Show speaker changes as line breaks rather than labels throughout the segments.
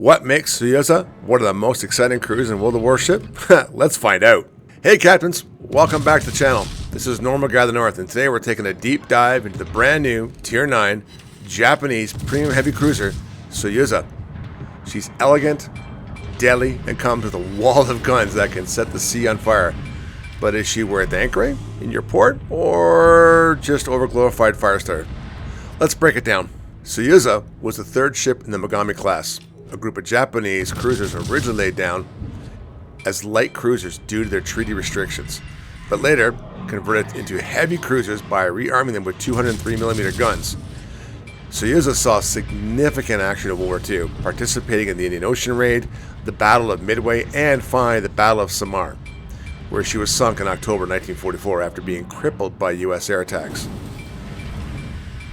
What makes Suyuza one of the most exciting crews in World of Warships? Let's find out. Hey Captains, welcome back to the channel. This is Normal Guy of the North, and today we're taking a deep dive into the brand new Tier 9 Japanese premium heavy cruiser, Suyuza. She's elegant, deadly, and comes with a wall of guns that can set the sea on fire. But is she worth anchoring in your port, or just overglorified fire starter? Let's break it down. Suyuza was the third ship in the Mogami class, a group of Japanese cruisers originally laid down as light cruisers due to their treaty restrictions, but later converted into heavy cruisers by rearming them with 203mm guns. Suyuza saw significant action in World War II, participating in the Indian Ocean Raid, the Battle of Midway, and finally the Battle of Samar, where she was sunk in October 1944 after being crippled by U.S. air attacks.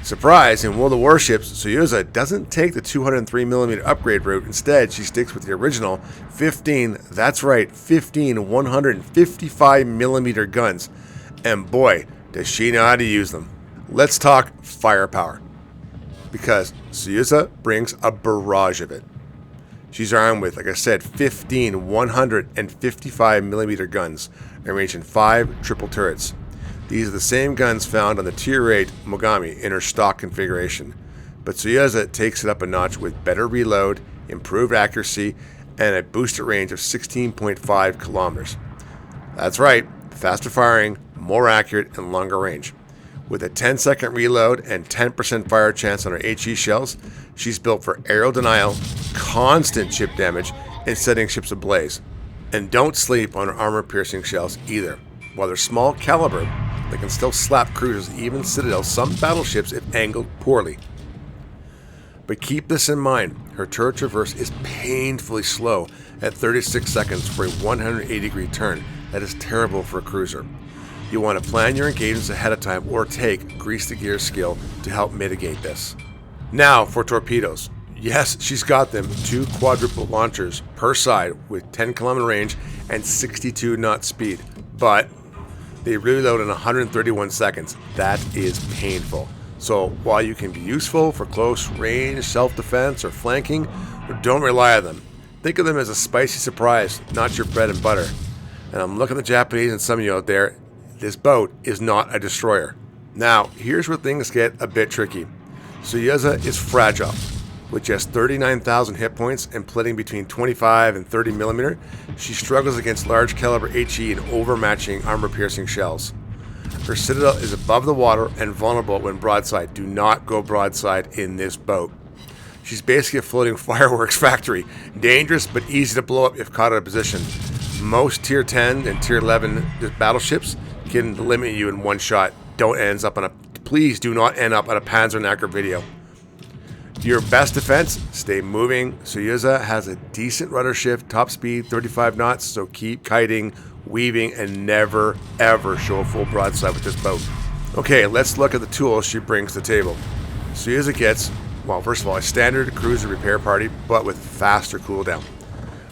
Surprise, in World of Warships, Suyuza doesn't take the 203mm upgrade route. Instead, she sticks with the original 15 155mm guns. And boy, does she know how to use them. Let's talk firepower, because Suyuza brings a barrage of it. She's armed with, like I said, 15 155mm guns, arranged in 5 triple turrets. These are the same guns found on the Tier 8 Mogami in her stock configuration, but Suyoza takes it up a notch with better reload, improved accuracy, and a boosted range of 16.5 kilometers. That's right, faster firing, more accurate, and longer range. With a 10-second reload and 10% fire chance on her HE shells, she's built for aerial denial, constant chip damage, and setting ships ablaze. And don't sleep on her armor-piercing shells either. While they're small caliber, they can still slap cruisers, even Citadel, some battleships if angled poorly. But keep this in mind, her turret traverse is painfully slow at 36 seconds for a 180-degree turn. That is terrible for a cruiser. You want to plan your engagements ahead of time or take grease the gear skill to help mitigate this. Now for torpedoes. Yes, she's got them, 2 quadruple launchers per side with 10km range and 62 knot speed, but they reload in 131 seconds. That is painful. So while you can be useful for close range, self-defense, or flanking, don't rely on them. Think of them as a spicy surprise, not your bread and butter. And I'm looking at the Japanese and some of you out there, this boat is not a destroyer. Now, here's where things get a bit tricky. Suyuza is fragile. With just 39,000 hit points and plating between 25 and 30mm, she struggles against large caliber HE and overmatching armor-piercing shells. Her citadel is above the water and vulnerable when broadside. Do not go broadside in this boat. She's basically a floating fireworks factory. Dangerous but easy to blow up if caught out of position. Most Tier 10 and Tier 11 battleships can limit you in one shot. Please do not end up on a Panzerknacker video. Your best defense, stay moving. Suyuza has a decent rudder shift, top speed 35 knots, so keep kiting, weaving, and never ever show a full broadside with this boat. Okay, let's look at the tools she brings to the table. Suyuza gets, well, first of all, a standard cruiser repair party, but with faster cooldown.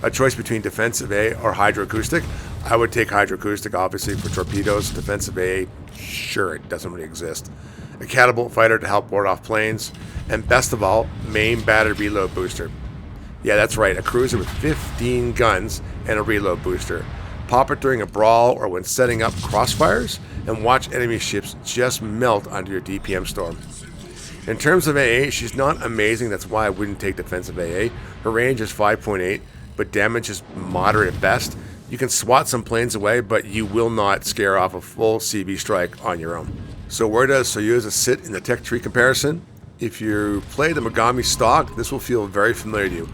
A choice between defensive A or hydroacoustic. I would take hydroacoustic, obviously, for torpedoes. Defensive A, sure, it doesn't really exist. A catapult fighter to help ward off planes, and best of all, main battery reload booster. Yeah, that's right, a cruiser with 15 guns and a reload booster. Pop it during a brawl or when setting up crossfires, and watch enemy ships just melt under your DPM storm. In terms of AA, she's not amazing, that's why I wouldn't take defensive AA. Her range is 5.8, but damage is moderate at best. You can swat some planes away, but you will not scare off a full CB strike on your own. So where does Suyuza sit in the tech tree comparison? If you play the Mogami stock, this will feel very familiar to you.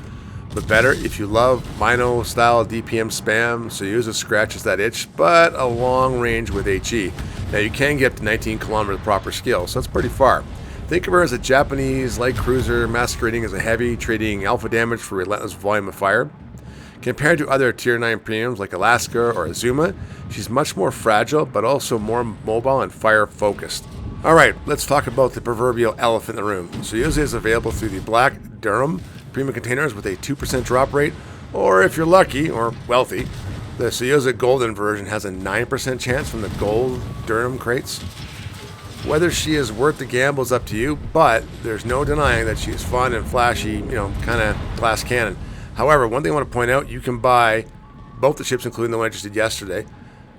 But better, if you love Mino style DPM spam, Suyuza scratches that itch, but a long range with HE. Now you can get up to 19 kilometers with proper skill, so that's pretty far. Think of her as a Japanese light cruiser masquerading as a heavy, trading alpha damage for relentless volume of fire. Compared to other Tier 9 premiums like Alaska or Azuma, she's much more fragile, but also more mobile and fire-focused. Alright, let's talk about the proverbial elephant in the room. Suyuza is available through the Black Daruma Premium Containers with a 2% drop rate, or if you're lucky or wealthy, the Suyoza Golden version has a 9% chance from the Gold Daruma crates. Whether she is worth the gamble is up to you, but there's no denying that she is fun and flashy, kind of glass cannon. However, one thing I want to point out, you can buy both the ships, including the one I just did yesterday,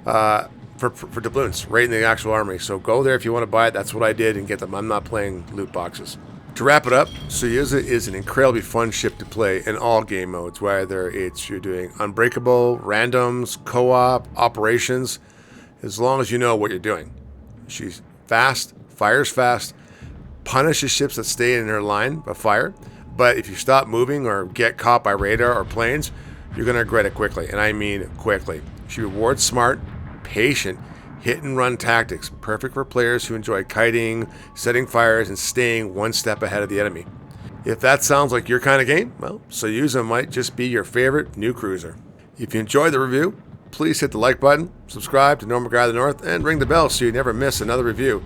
for doubloons, right in the actual armory. So go there if you want to buy it. That's what I did and get them. I'm not playing loot boxes. To wrap it up, Suyuza is an incredibly fun ship to play in all game modes, whether it's you're doing unbreakable, randoms, co-op, operations, as long as you know what you're doing. She's fast, fires fast, punishes ships that stay in her line of fire, but if you stop moving or get caught by radar or planes, you're going to regret it quickly, and I mean quickly. She rewards smart, patient, hit-and-run tactics, perfect for players who enjoy kiting, setting fires, and staying one step ahead of the enemy. If that sounds like your kind of game, well, Suyuza might just be your favorite new cruiser. If you enjoyed the review, please hit the like button, subscribe to Normal Guy of the North, and ring the bell so you never miss another review.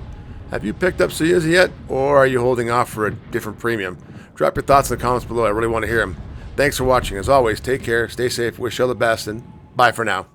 Have you picked up Suyuza yet, or are you holding off for a different premium? Drop your thoughts in the comments below. I really want to hear them. Thanks for watching. As always, take care, stay safe, wish you all the best, and bye for now.